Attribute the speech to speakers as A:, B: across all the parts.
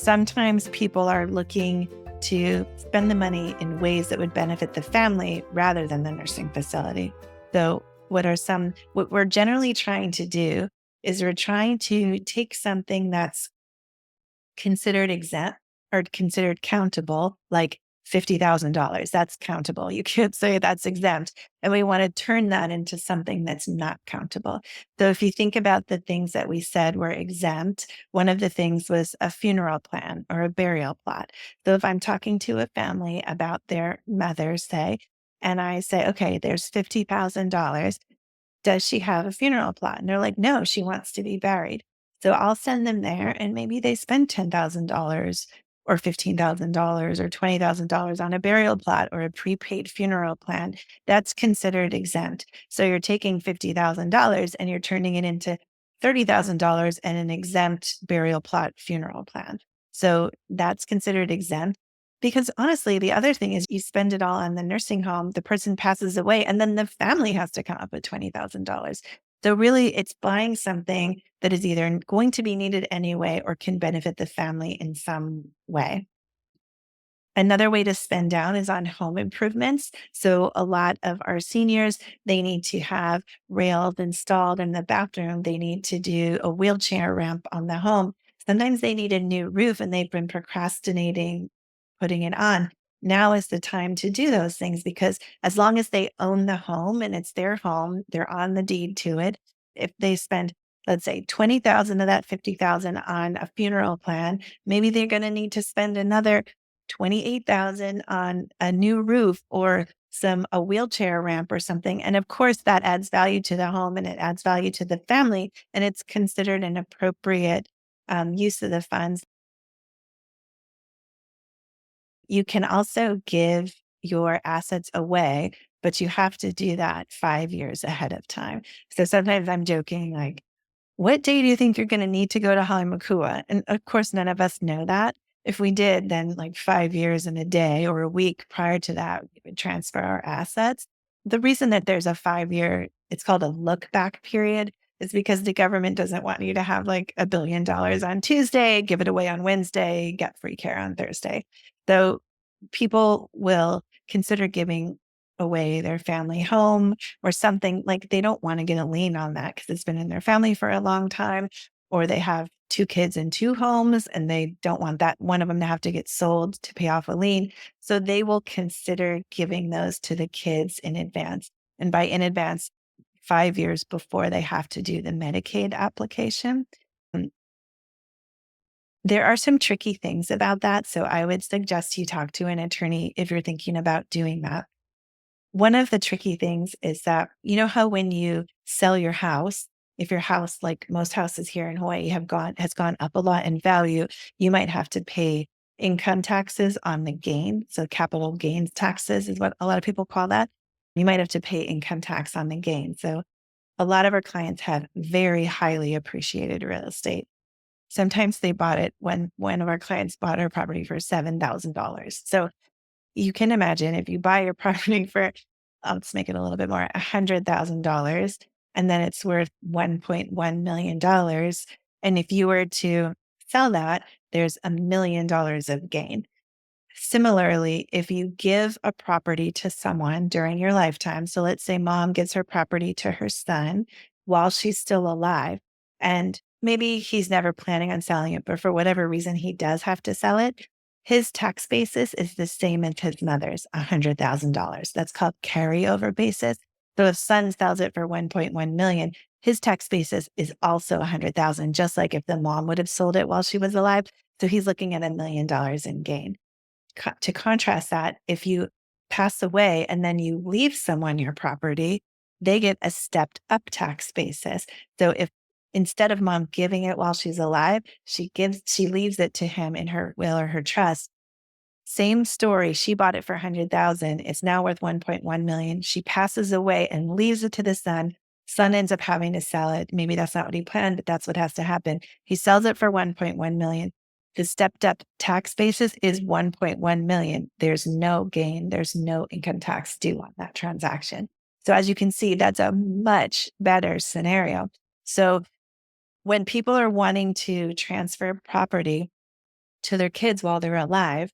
A: sometimes people are looking to spend the money in ways that would benefit the family rather than the nursing facility. So what we're generally trying to do is we're trying to take something that's considered exempt or considered countable, like $50,000. That's countable. You could say that's exempt. And we want to turn that into something that's not countable. So if you think about the things that we said were exempt, one of the things was a funeral plan or a burial plot. So if I'm talking to a family about their mother, say, and I say, okay, there's $50,000. Does she have a funeral plot? And they're like, no, she wants to be buried. So I'll send them there and maybe they spend $10,000 or $15,000 or $20,000 on a burial plot or a prepaid funeral plan. That's considered exempt. So you're taking $50,000 and you're turning it into $30,000 and an exempt burial plot funeral plan. So that's considered exempt. Because honestly, the other thing is you spend it all on the nursing home, the person passes away, and then the family has to come up with $20,000. So really, it's buying something that is either going to be needed anyway or can benefit the family in some way. Another way to spend down is on home improvements. So a lot of our seniors, they need to have rails installed in the bathroom. They need to do a wheelchair ramp on the home. Sometimes they need a new roof and they've been procrastinating putting it on. Now is the time to do those things because as long as they own the home and it's their home, they're on the deed to it. If they spend, let's say, 20,000 of that 50,000 on a funeral plan, maybe they're going to need to spend another 28,000 on a new roof or a wheelchair ramp or something. And of course, that adds value to the home and it adds value to the family, and it's considered an appropriate use of the funds. You can also give your assets away, but you have to do that 5 years ahead of time. So sometimes I'm joking, like, what day do you think you're going to need to go to Halemakua? And of course, none of us know that. If we did, then like 5 years and a day or a week prior to that, we would transfer our assets. The reason that there's a 5 year, it's called a look back period, is because the government doesn't want you to have like $1 billion on Tuesday, give it away on Wednesday, get free care on Thursday. So people will consider giving away their family home or something, like they don't want to get a lien on that because it's been in their family for a long time, or they have 2 kids in 2 homes and they don't want that one of them to have to get sold to pay off a lien. So they will consider giving those to the kids in advance. And by in advance, 5 years before they have to do the Medicaid application. There are some tricky things about that. So I would suggest you talk to an attorney if you're thinking about doing that. One of the tricky things is that, you know how when you sell your house, if your house, like most houses here in Hawaii, has gone up a lot in value, you might have to pay income taxes on the gain. So capital gains taxes is what a lot of people call that. You might have to pay income tax on the gain. So a lot of our clients have very highly appreciated real estate. Sometimes they bought it when one of our clients bought our property for $7,000. So you can imagine if you buy your property for, let's make it a little bit more, $100,000, and then it's worth $1.1 million. And if you were to sell that, there's $1 million of gain. Similarly, if you give a property to someone during your lifetime, so let's say mom gives her property to her son while she's still alive, and maybe he's never planning on selling it, but for whatever reason, he does have to sell it. His tax basis is the same as his mother's, $100,000. That's called carryover basis. So if son sells it for 1.1 million, his tax basis is also 100,000, just like if the mom would have sold it while she was alive. So he's looking at $1 million in gain. To contrast that, if you pass away and then you leave someone your property, they get a stepped up tax basis. So if instead of mom giving it while she's alive, she leaves it to him in her will or her trust. Same story. She bought it for 100,000. It's now worth 1.1 million. She passes away and leaves it to the son. Son ends up having to sell it. Maybe that's not what he planned, but that's what has to happen. He sells it for 1.1 million. The stepped up tax basis is 1.1 million. There's no gain. There's no income tax due on that transaction. So as you can see, that's a much better scenario. So when people are wanting to transfer property to their kids while they're alive,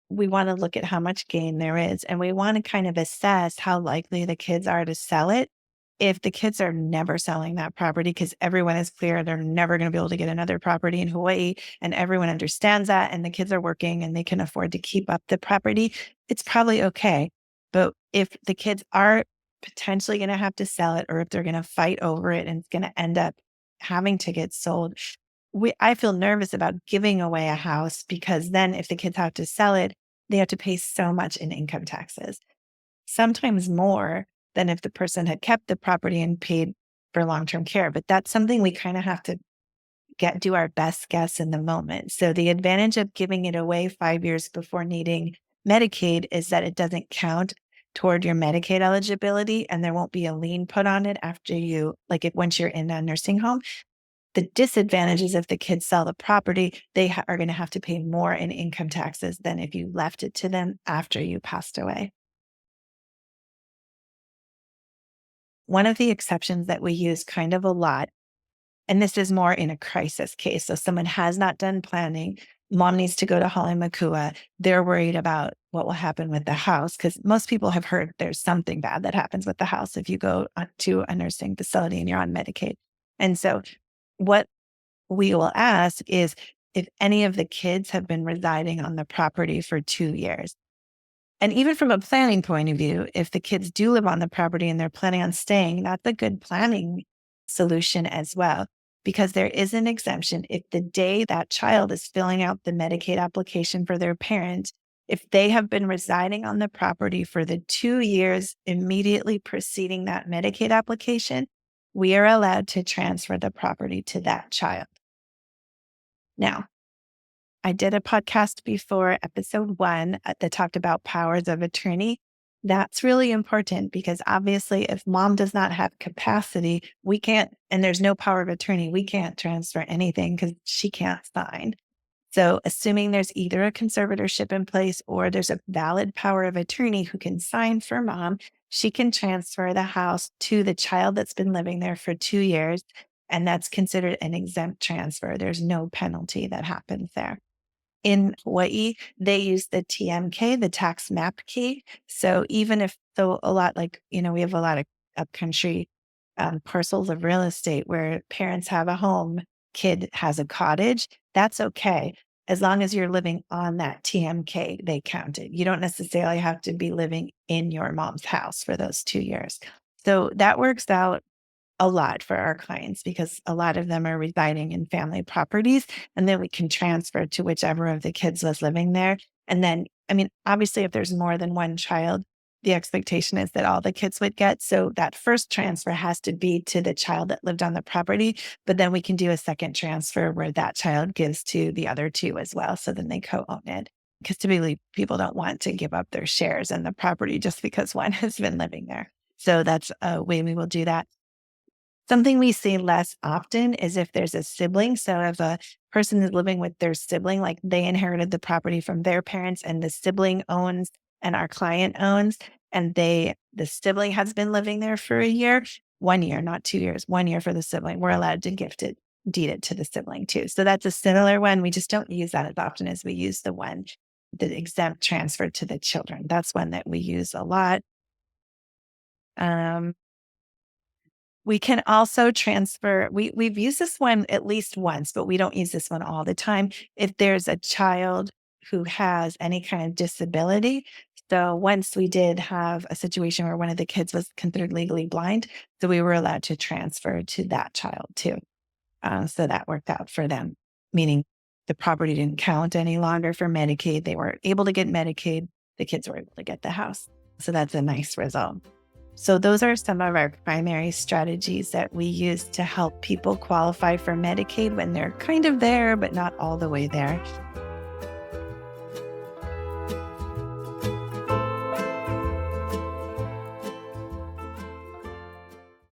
A: we want to look at how much gain there is. And we want to kind of assess how likely the kids are to sell it. If the kids are never selling that property because everyone is clear they're never going to be able to get another property in Hawaii, and everyone understands that, and the kids are working and they can afford to keep up the property, it's probably okay. But if the kids are potentially going to have to sell it, or if they're going to fight over it and it's going to end up having to get sold, I feel nervous about giving away a house, because then if the kids have to sell it, they have to pay so much in income taxes, sometimes more than if the person had kept the property and paid for long-term care. But that's something we kind of have to do our best guess in the moment. So the advantage of giving it away 5 years before needing Medicaid is that it doesn't count toward your Medicaid eligibility, and there won't be a lien put on it after you, like if once you're in a nursing home. The disadvantage is if the kids sell the property, they are going to have to pay more in income taxes than if you left it to them after you passed away. One of the exceptions that we use kind of a lot, and this is more in a crisis case. So someone has not done planning. Mom needs to go to Halemakua. They're worried about what will happen with the house, because most people have heard there's something bad that happens with the house if you go to a nursing facility and you're on Medicaid. And so what we will ask is if any of the kids have been residing on the property for 2 years. And even from a planning point of view, if the kids do live on the property and they're planning on staying, that's a good planning solution as well, because there is an exemption. If the day that child is filling out the Medicaid application for their parent, if they have been residing on the property for the 2 years immediately preceding that Medicaid application, we are allowed to transfer the property to that child. Now, I did a podcast before, episode 1, that talked about powers of attorney. That's really important, because obviously if mom does not have capacity, we can't, and there's no power of attorney, we can't transfer anything because she can't sign. So assuming there's either a conservatorship in place or there's a valid power of attorney who can sign for mom, she can transfer the house to the child that's been living there for 2 years. And that's considered an exempt transfer. There's no penalty that happens there. In Hawaii, they use the TMK, the tax map key. So even if, so a lot, like, we have a lot of upcountry parcels of real estate where parents have a home, kid has a cottage, that's okay. As long as you're living on that TMK, they count it. You don't necessarily have to be living in your mom's house for those 2 years. So that works out a lot for our clients, because a lot of them are residing in family properties, and then we can transfer to whichever of the kids was living there. And then, obviously, if there's more than one child, the expectation is that all the kids would get. So that first transfer has to be to the child that lived on the property, but then we can do a second transfer where that child gives to the other two as well. So then they co-own it, because typically people don't want to give up their shares in the property just because one has been living there. So that's a way we will do that. Something we see less often is if there's a sibling. So if a person is living with their sibling, like they inherited the property from their parents and the sibling owns and our client owns, and the sibling has been living there for a year, 1 year, not 2 years, 1 year for the sibling, we're allowed to deed it to the sibling too. So that's a similar one. We just don't use that as often as we use the exempt transfer to the children. That's one that we use a lot. We can also transfer, we've used this one at least once, but we don't use this one all the time. If there's a child who has any kind of disability. So once we did have a situation where one of the kids was considered legally blind, so we were allowed to transfer to that child too. So that worked out for them, meaning the property didn't count any longer for Medicaid. They were able to get Medicaid. The kids were able to get the house. So that's a nice result. So those are some of our primary strategies that we use to help people qualify for Medicaid when they're kind of there, but not all the way there.